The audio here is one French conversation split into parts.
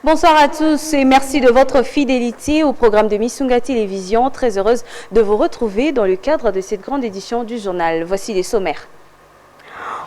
Bonsoir à tous et merci de votre fidélité au programme de Missunga Télévision. Très heureuse de vous retrouver dans le cadre de cette grande édition du journal. Voici les sommaires.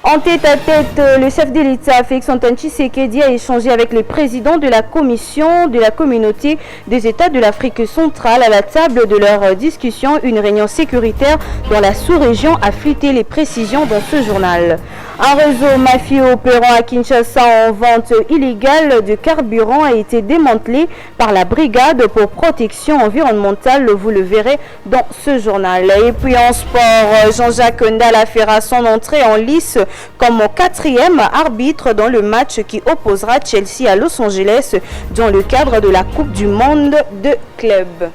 En tête à tête, le chef de l'État, Félix-Antoine Tshisekedi, a échangé avec le président de la commission de la communauté des États de l'Afrique centrale à la table de leur discussion. Une réunion sécuritaire dans la sous-région a fluté les précisions dans ce journal. Un réseau mafieux opérant à Kinshasa en vente illégale de carburant a été démantelé par la brigade pour protection environnementale. Vous le verrez dans ce journal. Et puis en sport, Jean-Jacques Ndala fera son entrée en lice comme quatrième arbitre dans le match qui opposera Chelsea à Los Angeles dans le cadre de la Coupe du Monde de clubs.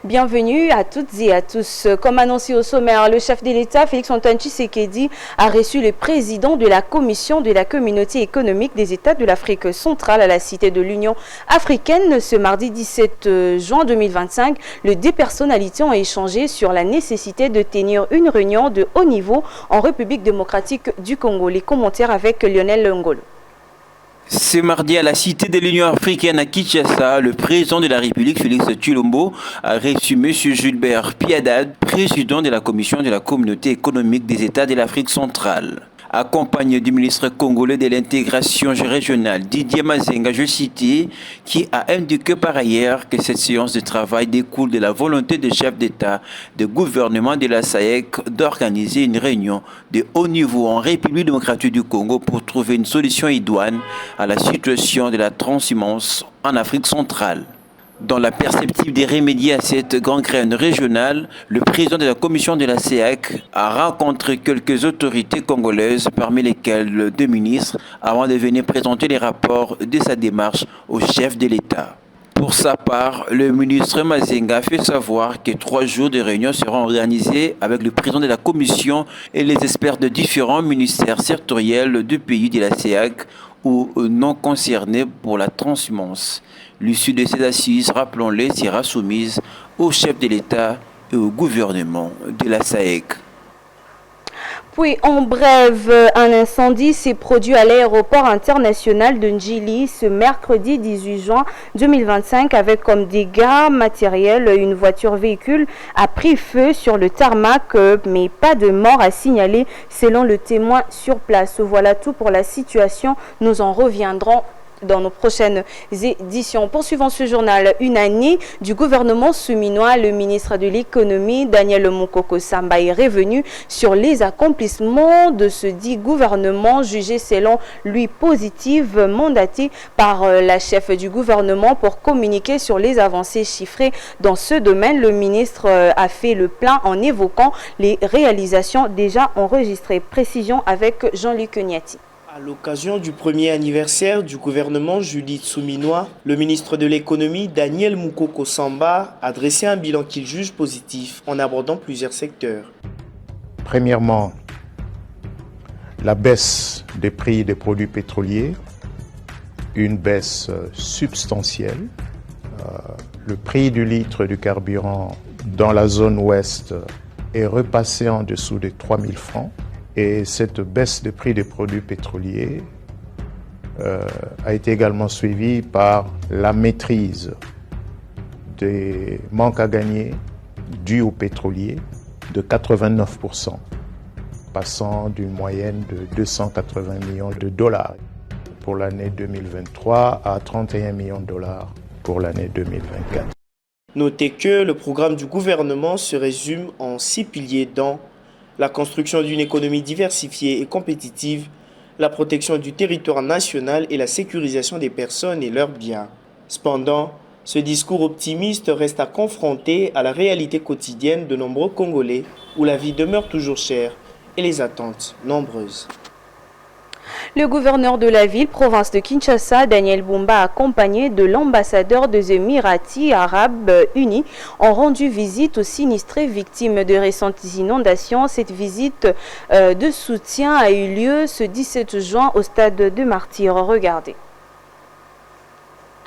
Bienvenue à toutes et à tous. Comme annoncé au sommaire, le chef de l'État, Félix-Antoine Tshisekedi, a reçu le président de la commission de la communauté économique des États de l'Afrique centrale à la Cité de l'Union africaine ce mardi 17 juin 2025. Les deux personnalités ont échangé sur la nécessité de tenir une réunion de haut niveau en République démocratique du Congo. Les commentaires avec Lionel Ngolo. Ce mardi, à la Cité de l'Union africaine à Kinshasa, le président de la République, Félix Tshilombo, a reçu M. Gilbert Piadad, président de la Commission de la Communauté économique des États de l'Afrique centrale. Accompagné du ministre congolais de l'intégration régionale, Didier Mazenga, je citais, qui a indiqué par ailleurs que cette séance de travail découle de la volonté des chefs d'État, de gouvernement de la SAEC d'organiser une réunion de haut niveau en République démocratique du Congo pour trouver une solution idoine à la situation de la transhumance en Afrique centrale. Dans la perspective de remédier à cette gangrène régionale, le président de la commission de la SAEC a rencontré quelques autorités congolaises, parmi lesquelles deux ministres, avant de venir présenter les rapports de sa démarche au chef de l'État. Pour sa part, le ministre Mazenga fait savoir que 3 jours de réunion seront organisés avec le président de la commission et les experts de différents ministères sectoriels du pays de la SAEC ou non concernés pour la transhumance. L'issue de ces assises, rappelons-les, sera soumise au chef de l'État et au gouvernement de la SAEC. Puis, en bref, un incendie s'est produit à l'aéroport international de Njili ce mercredi 18 juin 2025 avec comme dégâts matériels une voiture-véhicule a pris feu sur le tarmac, mais pas de mort à signaler selon le témoin sur place. Voilà tout pour la situation. Nous en reviendrons dans nos prochaines éditions. Poursuivons ce journal. Une année du gouvernement souminois, le ministre de l'économie, Daniel Mukoko Samba, est revenu sur les accomplissements de ce dit gouvernement, jugé selon lui positif, mandaté par la chef du gouvernement pour communiquer sur les avancées chiffrées dans ce domaine. Le ministre a fait le plein en évoquant les réalisations déjà enregistrées. Précision avec Jean-Luc Niati. À l'occasion du premier anniversaire du gouvernement Judith Souminois, le ministre de l'économie Daniel Mukoko Samba a dressé un bilan qu'il juge positif en abordant plusieurs secteurs. Premièrement, la baisse des prix des produits pétroliers, une baisse substantielle. Le prix du litre du carburant dans la zone ouest est repassé en dessous des 3000 francs. Et cette baisse des prix des produits pétroliers a été également suivie par la maîtrise des manques à gagner dus aux pétroliers de 89%, passant d'une moyenne de 280 millions de dollars pour l'année 2023 à 31 millions de dollars pour l'année 2024. Notez que le programme du gouvernement se résume en 6 piliers dont la construction d'une économie diversifiée et compétitive, la protection du territoire national et la sécurisation des personnes et leurs biens. Cependant, ce discours optimiste reste à confronter à la réalité quotidienne de nombreux Congolais où la vie demeure toujours chère et les attentes nombreuses. Le gouverneur de la ville, province de Kinshasa, Daniel Bumba, accompagné de l'ambassadeur des Émirats arabes unis, ont rendu visite aux sinistrés victimes de récentes inondations. Cette visite de soutien a eu lieu ce 17 juin au stade de Martyrs. Regardez.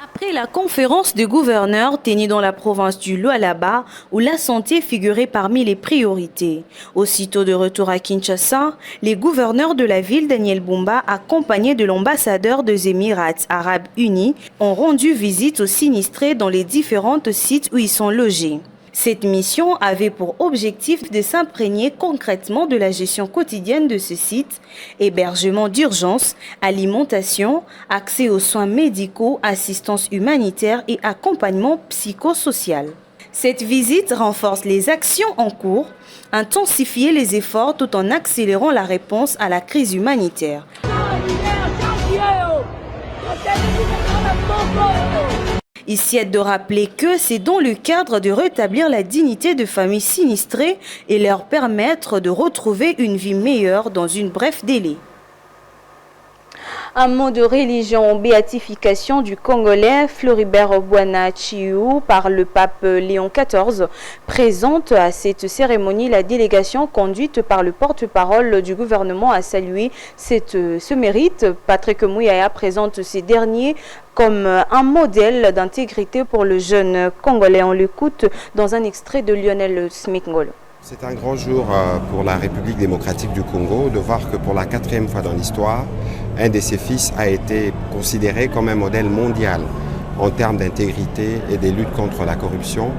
Après la conférence de gouverneurs tenue dans la province du Lualaba, où la santé figurait parmi les priorités. Aussitôt de retour à Kinshasa, les gouverneurs de la ville, Daniel Bumba, accompagnés de l'ambassadeur des Émirats arabes unis, ont rendu visite aux sinistrés dans les différents sites où ils sont logés. Cette mission avait pour objectif de s'imprégner concrètement de la gestion quotidienne de ce site, hébergement d'urgence, alimentation, accès aux soins médicaux, assistance humanitaire et accompagnement psychosocial. Cette visite renforce les actions en cours, intensifier les efforts tout en accélérant la réponse à la crise humanitaire. Ici est de rappeler que c'est dans le cadre de rétablir la dignité de familles sinistrées et leur permettre de retrouver une vie meilleure dans un bref délai. Un mot de religion, béatification du Congolais Floribert Bwana-Tchiou par le pape Léon XIV présente à cette cérémonie. La délégation conduite par le porte-parole du gouvernement a salué ce mérite. Patrick Mouyaya présente ces derniers comme un modèle d'intégrité pour le jeune Congolais. On l'écoute dans un extrait de Lionel Smith-Ngolo. C'est un grand jour pour la République démocratique du Congo de voir que pour la 4e fois dans l'histoire, un de ses fils a été considéré comme un modèle mondial en termes d'intégrité et de lutte contre la corruption,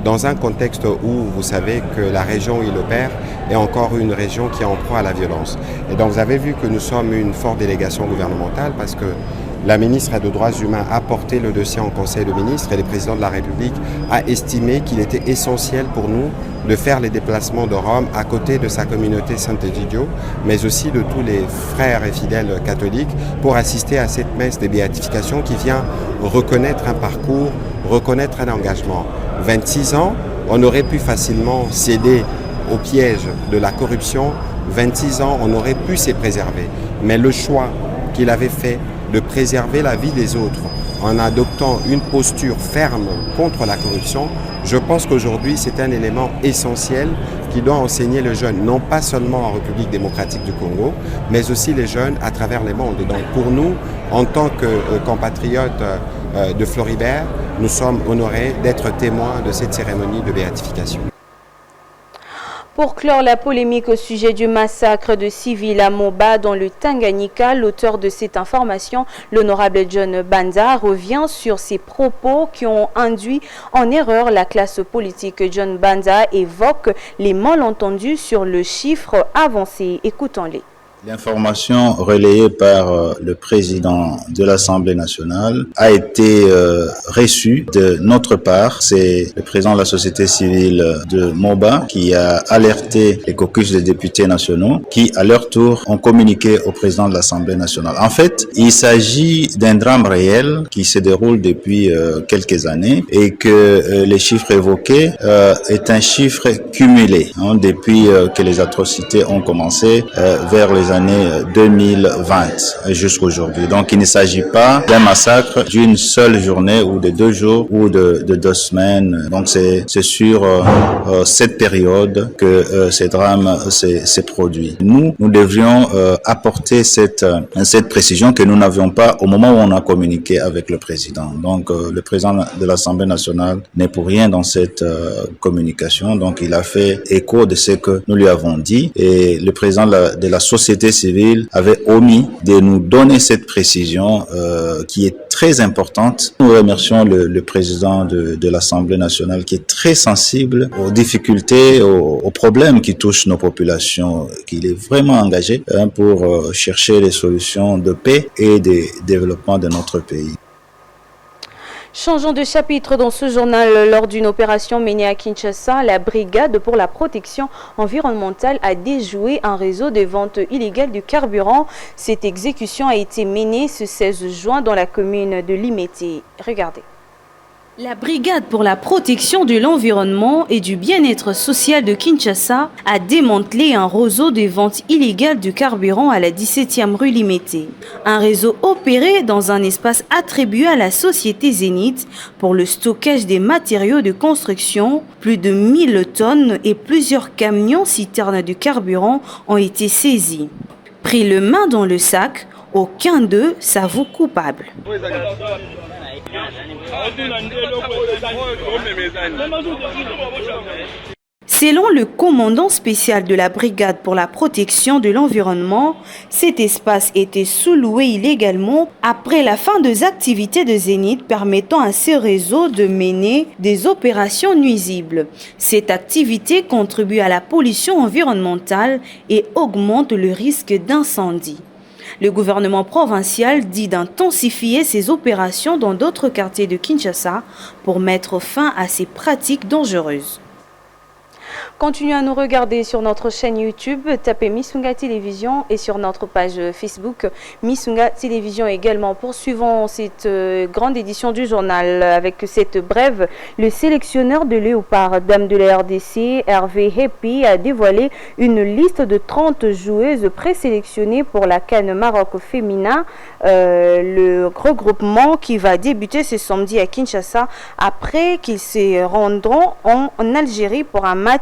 dans un contexte où vous savez que la région où il opère est encore une région qui est en proie à la violence. Et donc vous avez vu que nous sommes une forte délégation gouvernementale parce que la ministre des Droits humains a porté le dossier en Conseil de ministres et le président de la République a estimé qu'il était essentiel pour nous de faire les déplacements de Rome à côté de sa communauté Saint-Egidio, mais aussi de tous les frères et fidèles catholiques pour assister à cette messe de béatification qui vient reconnaître un parcours, reconnaître un engagement. 26 ans, on aurait pu facilement céder au piège de la corruption. 26 ans, on aurait pu s'y préserver. Mais le choix qu'il avait fait de préserver la vie des autres en adoptant une posture ferme contre la corruption, je pense qu'aujourd'hui c'est un élément essentiel qui doit enseigner les jeunes, non pas seulement en République démocratique du Congo, mais aussi les jeunes à travers le monde. Donc pour nous, en tant que compatriotes de Floribert, nous sommes honorés d'être témoins de cette cérémonie de béatification. Pour clore la polémique au sujet du massacre de civils à Moba dans le Tanganyika, l'auteur de cette information, l'honorable John Banza, revient sur ses propos qui ont induit en erreur la classe politique. John Banza évoque les malentendus sur le chiffre avancé. Écoutons-les. L'information relayée par le président de l'Assemblée nationale a été reçue de notre part. C'est le président de la société civile de Moba qui a alerté les caucus des députés nationaux qui, à leur tour, ont communiqué au président de l'Assemblée nationale. En fait, il s'agit d'un drame réel qui se déroule depuis quelques années et que les chiffres évoqués est un chiffre cumulé depuis que les atrocités ont commencé vers les années 2020 jusqu'à aujourd'hui. Donc il ne s'agit pas d'un massacre d'une seule journée ou de 2 jours ou de 2 semaines. Donc c'est sur cette période que ces drames s'est produit. Nous devrions apporter cette précision que nous n'avions pas au moment où on a communiqué avec le président. Donc le président de l'Assemblée nationale n'est pour rien dans cette communication. Donc il a fait écho de ce que nous lui avons dit et le président de la société civile avait omis de nous donner cette précision qui est très importante. Nous remercions le président de l'Assemblée nationale qui est très sensible aux difficultés, aux problèmes qui touchent nos populations, qu'il est vraiment engagé pour chercher les solutions de paix et de développement de notre pays. Changeons de chapitre dans ce journal. Lors d'une opération menée à Kinshasa, la brigade pour la protection environnementale a déjoué un réseau de vente illégale du carburant. Cette exécution a été menée ce 16 juin dans la commune de Limete. Regardez. La Brigade pour la protection de l'environnement et du bien-être social de Kinshasa a démantelé un réseau de vente illégale de carburant à la 17e rue Limité. Un réseau opéré dans un espace attribué à la société Zénith pour le stockage des matériaux de construction. Plus de 1000 tonnes et plusieurs camions citernes de carburant ont été saisis. Pris le main dans le sac, aucun d'eux s'avoue coupable. Selon le commandant spécial de la Brigade pour la protection de l'environnement, cet espace était sous-loué illégalement après la fin des activités de Zénith permettant à ce réseau de mener des opérations nuisibles. Cette activité contribue à la pollution environnementale et augmente le risque d'incendie. Le gouvernement provincial dit d'intensifier ses opérations dans d'autres quartiers de Kinshasa pour mettre fin à ces pratiques dangereuses. Continuez à nous regarder sur notre chaîne YouTube, tapez Missunga Télévision et sur notre page Facebook Missunga Télévision également. Poursuivons cette grande édition du journal avec cette brève. Le sélectionneur de Léopard, dame de la RDC, Hervé Happy, a dévoilé une liste de 30 joueuses présélectionnées pour la CAN Maroc féminin. Le regroupement qui va débuter ce samedi à Kinshasa après qu'ils se rendront en Algérie pour un match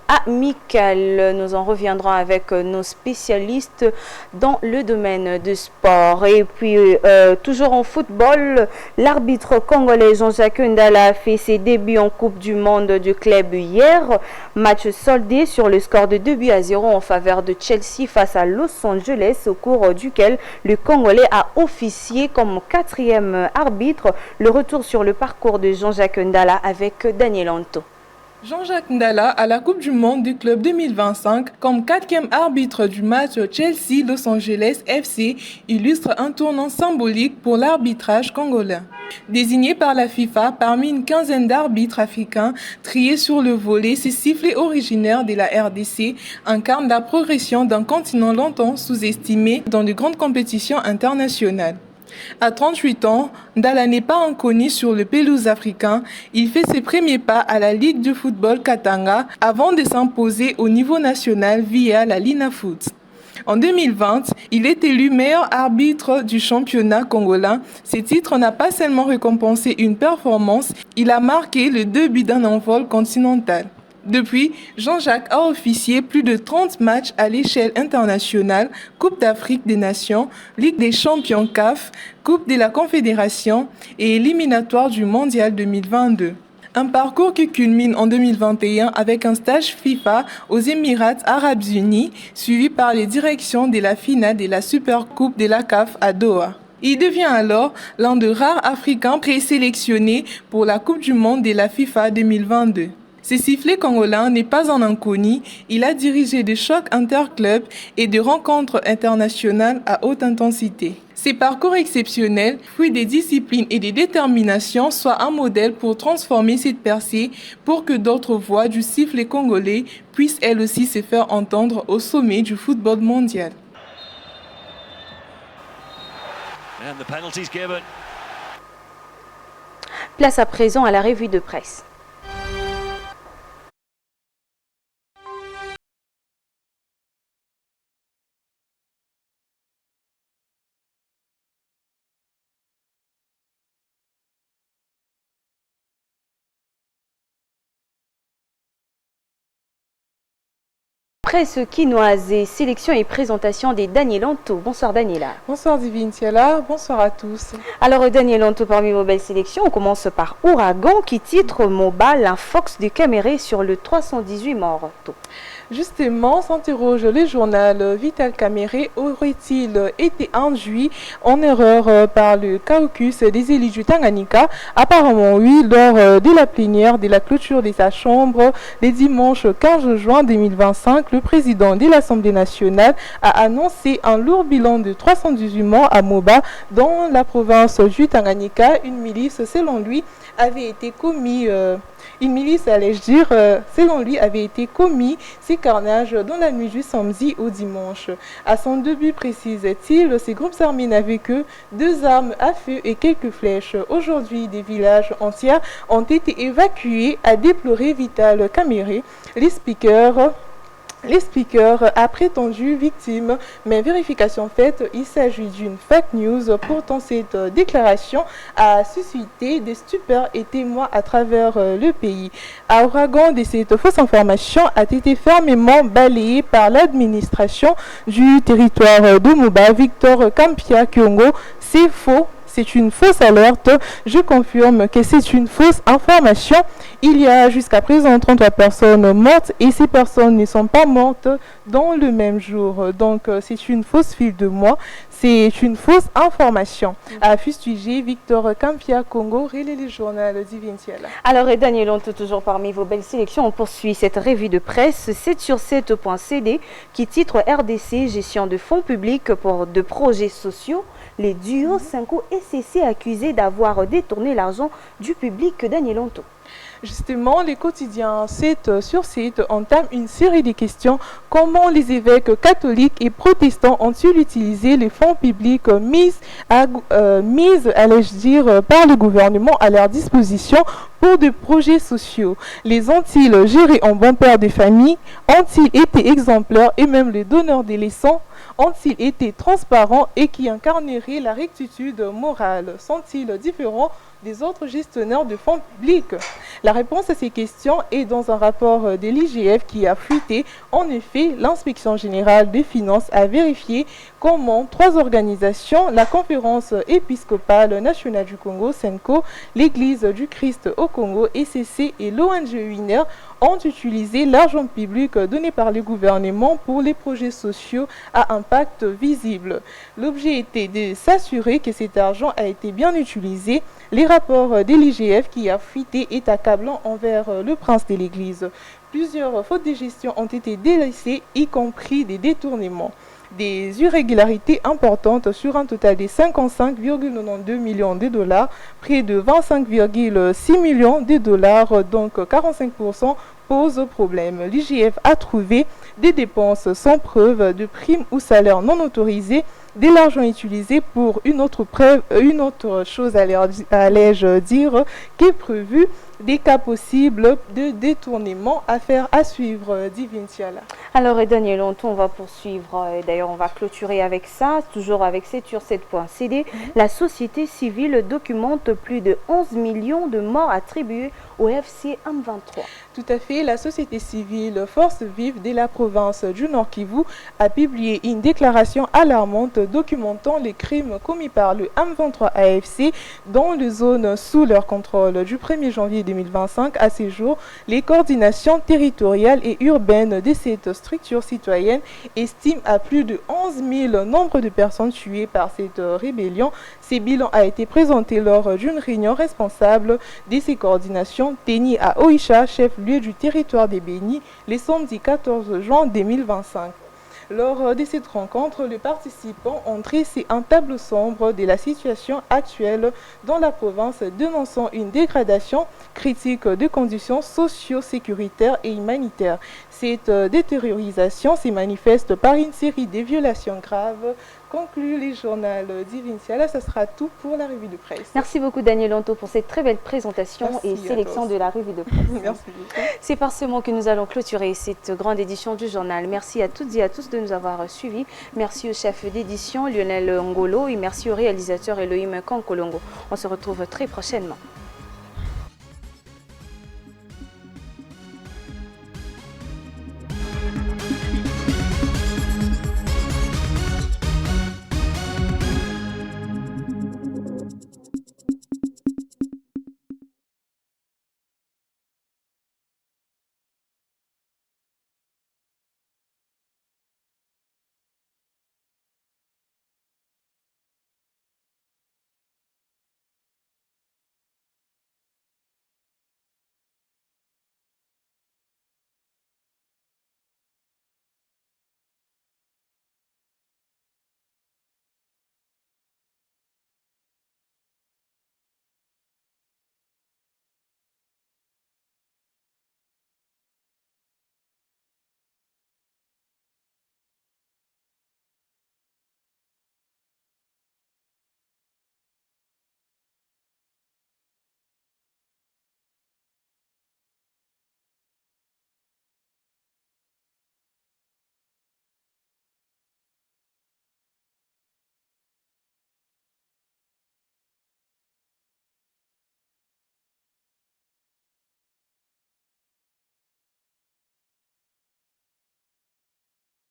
amical. Nous en reviendrons avec nos spécialistes dans le domaine du sport. Et puis, toujours en football, l'arbitre congolais Jean-Jacques Ndala a fait ses débuts en Coupe du Monde du club hier. Match soldé sur le score de 2-0 en faveur de Chelsea face à Los Angeles, au cours duquel le Congolais a officié comme 4e arbitre. Le retour sur le parcours de Jean-Jacques Ndala avec Daniel Anto. Jean-Jacques Ndala à la Coupe du Monde du club 2025 comme 4e arbitre du match Chelsea-Los Angeles FC illustre un tournant symbolique pour l'arbitrage congolais. Désigné par la FIFA parmi une quinzaine d'arbitres africains triés sur le volet, ces sifflets originaires de la RDC incarnent la progression d'un continent longtemps sous-estimé dans de grandes compétitions internationales. À 38 ans, Ndala n'est pas inconnu sur le pelouse africain. Il fait ses premiers pas à la Ligue de football Katanga avant de s'imposer au niveau national via la Linafoot. En 2020, il est élu meilleur arbitre du championnat congolais. Ce titre n'a pas seulement récompensé une performance, il a marqué le début d'un envol continental. Depuis, Jean-Jacques a officié plus de 30 matchs à l'échelle internationale, Coupe d'Afrique des Nations, Ligue des champions CAF, Coupe de la Confédération et éliminatoire du Mondial 2022. Un parcours qui culmine en 2021 avec un stage FIFA aux Émirats Arabes Unis, suivi par les directions de la finale de la Supercoupe de la CAF à Doha. Il devient alors l'un des rares Africains présélectionnés pour la Coupe du Monde de la FIFA 2022. Ce sifflet congolais n'est pas un inconnu, il a dirigé des chocs interclubs et des rencontres internationales à haute intensité. Ces parcours exceptionnels, fruits des disciplines et des déterminations, soient un modèle pour transformer cette percée pour que d'autres voix du sifflet congolais puissent elles aussi se faire entendre au sommet du football mondial. Place à présent à la revue de presse. Presse quinoise et sélection et présentation des Daniel Anto. Bonsoir Daniela. Bonsoir Divine Tiala, bonsoir à tous. Alors Daniel Anto, parmi vos belles sélections, on commence par Ouragan qui titre Moba l'infox du Caméré sur le 318 morts. Justement, s'interroge le journal Vital Caméré, aurait-il été induit en erreur par le caucus des élus du Tanganyika? Apparemment oui, lors de la plénière de la clôture de sa chambre le dimanche 15 juin 2025, le président de l'Assemblée nationale a annoncé un lourd bilan de 318 morts à Moba dans la province du Tanganyika. Une milice, selon lui, avait été commis Une milice, allais-je dire, selon lui, avait été commis ces carnages dans la nuit du samedi au dimanche. À son début, précise-t-il, ces groupes armés n'avaient que 2 armes à feu et quelques flèches. Aujourd'hui, des villages entiers ont été évacués, a déploré Vital Caméré. Les speakers a prétendu victime, mais vérification faite, il s'agit d'une fake news. Pourtant, cette déclaration a suscité des stupeurs et témoins à travers le pays. À Ouragan, cette fausse information a été fermement balayée par l'administration du territoire de Moba, Victor Kampia Kyongo. C'est faux. C'est une fausse alerte. Je confirme que c'est une fausse information. Il y a jusqu'à présent 33 personnes mortes et ces personnes ne sont pas mortes dans le même jour. Donc, c'est une fausse file de moi. C'est une fausse information. A fustigé Victor Kampia Congo, relais le journal d'Ivintiel. Alors, et Daniel, on est toujours parmi vos belles sélections. On poursuit cette revue de presse 7sur7.cd qui titre RDC, gestion de fonds publics pour de projets sociaux. Les duos Cinco et CC accusés d'avoir détourné l'argent du public. Daniel Onto. Justement, les quotidiens 7 sur 7 entament une série de questions. Comment les évêques catholiques et protestants ont-ils utilisé les fonds publics mis, allais-je dire, par le gouvernement à leur disposition pour des projets sociaux? Les ont-ils gérés en bon père de famille? Ont-ils été exemplaires et même les donneurs des leçons? Ont-ils été transparents et qui incarneraient la rectitude morale? Sont-ils différents des autres gestionnaires de fonds publics? La réponse à ces questions est dans un rapport de l'IGF qui a fuité. En effet, l'inspection générale des finances a vérifié comment 3 organisations, la Conférence épiscopale nationale du Congo, SENCO, l'Église du Christ au Congo, ECC et l'ONG UINER, ont utilisé l'argent public donné par le gouvernement pour les projets sociaux à impact visible. L'objet était de s'assurer que cet argent a été bien utilisé. Les rapports de l'IGF qui a fuité est accablant envers le prince de l'Église. Plusieurs fautes de gestion ont été délaissées, y compris des détournements. Des irrégularités importantes sur un total de 55,92 millions de dollars, près de 25,6 millions de dollars, donc 45% pose problème. L'IGF a trouvé des dépenses sans preuve, de primes ou salaires non autorisés, de l'argent utilisé pour une autre chose, allais-je dire, qui est prévu, des cas possibles de détournement, affaire à suivre, dit Vinciala. Alors, Daniel Onto, on va poursuivre, d'ailleurs on va clôturer avec ça, toujours avec 7sur7.cd. La société civile documente plus de 11 millions de morts attribués au FC M23. Tout à fait, la société civile Force Vive de la province du Nord Kivu a publié une déclaration alarmante documentant les crimes commis par le M23 AFC dans les zones sous leur contrôle. Du 1er janvier 2025 à ces jours, les coordinations territoriales et urbaines de cette structure citoyenne estiment à plus de 11 000 nombre de personnes tuées par cette rébellion. Ces bilans a été présenté lors d'une réunion responsable de ces coordinations tenue à Oicha, chef-lieu du territoire des Bénis, le samedi 14 juin 2025. Lors de cette rencontre, les participants ont dressé un tableau sombre de la situation actuelle dans la province, dénonçant une dégradation critique des conditions socio-sécuritaires et humanitaires. Cette détériorisation se manifeste par une série de violations graves. Conclut les journaux d'Ivintiala. Ça sera tout pour la revue de presse. Merci beaucoup Daniel Onto pour cette très belle présentation. Merci et sélection de la revue de presse. Merci beaucoup. C'est par ce mot que nous allons clôturer cette grande édition du journal. Merci à toutes et à tous de nous avoir suivis. Merci au chef d'édition Lionel Ngolo et merci au réalisateur Elohim Kankolongo. On se retrouve très prochainement.